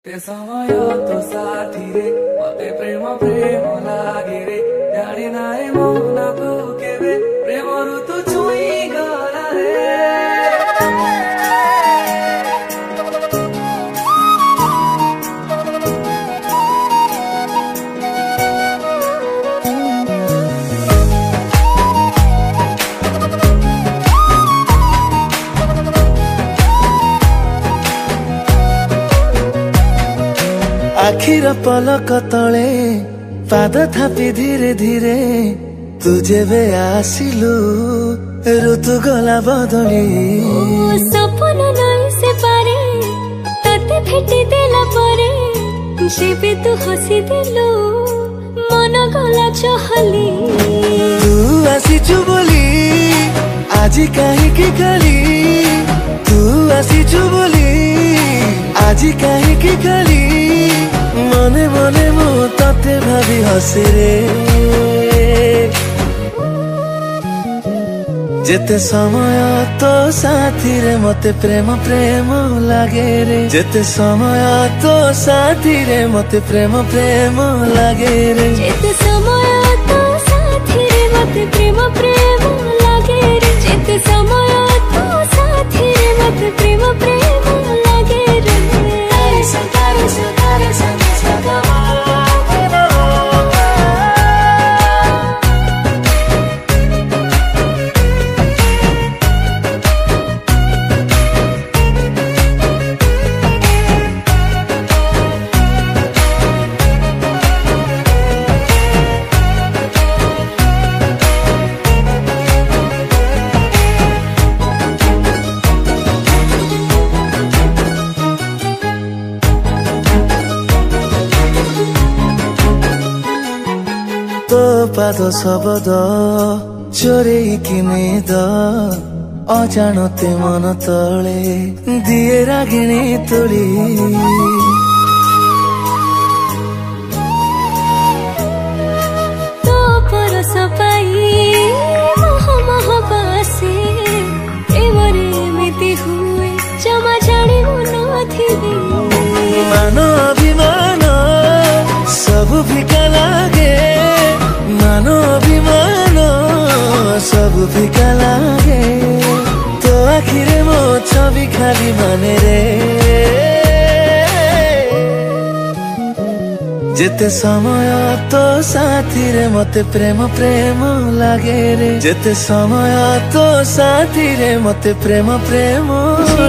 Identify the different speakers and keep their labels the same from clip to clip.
Speaker 1: ते समय तो साथी रे मते प्रेम प्रेम लागे रे जाने नाए मौना को केबे प्रेम ऋतु छुई गला रे।
Speaker 2: आखिर पलक तले पाद थापी धीरे धीरे तुझे बे आसिलु ऋतु गला बदली
Speaker 3: सपन नहीं से पारे तते भेटी देला परे जेबे तू हसी दिलु मन गला चहली
Speaker 2: तू आसीचु बोली आजी काहे की गली तू आसीचु बोली आजी काहे की गली मने मने मु तते भाभी हसे रे जेते समय तो साथी रे मते प्रेम प्रेम लागे रे जेते समय तो साथी रे मते प्रेम प्रेम लागे रे
Speaker 3: जेते समय तो साथी रे मते प्रेम प्रेम लागे रे जेते समय तो साथी रे मते प्रेम प्रेम लागे रे तारे तारे
Speaker 2: पाद शब्द चोरेकी निद अजाणते मन तले दिए रागिणी तोली
Speaker 3: तो परस पाई मह मह बासे एवरे एमिति हुए जमा जानी नथिबी
Speaker 2: मान अभिमान सब फिका लागे मान अभिमान सब फिका लागे तो आखिरे मो छवि खाली माने रे जेते समय तो साथी रे मते प्रेम प्रेम लागे रे जेते समय तो साथी रे मते प्रेम प्रेम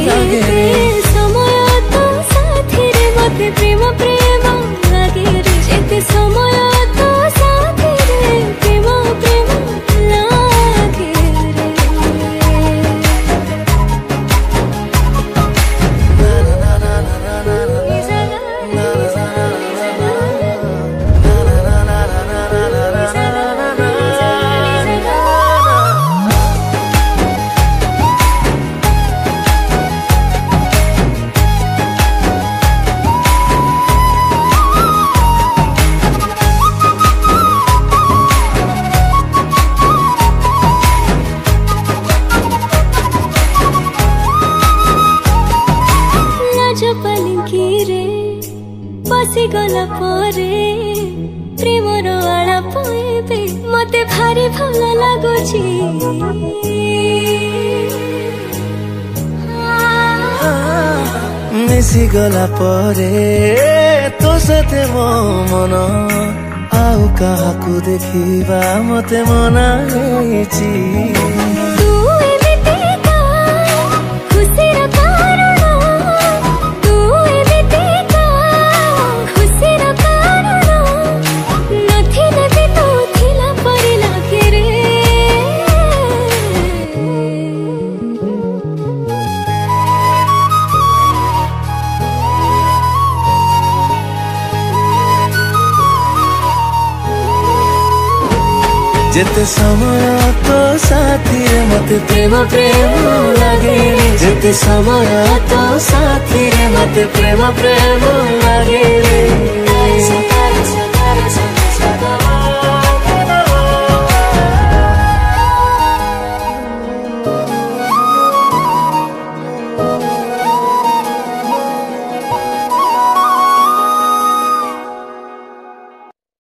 Speaker 2: लागे रे
Speaker 3: समय तो साथी रे मते प्रेम प्रेम लागे रे जेते समय तो साथी रे प्रेम प्रेम लागे रे बसी गला परे प्रेमर आला पाइबे मते भारी भल लागुची
Speaker 2: मिसी गला परे तो साथे मो मन आउ काहाकु देखिबा मते मना हेची जेते समय तो साथी रे मते प्रेम प्रेम लागे जेते समय तो साथी रे मते प्रेम प्रेम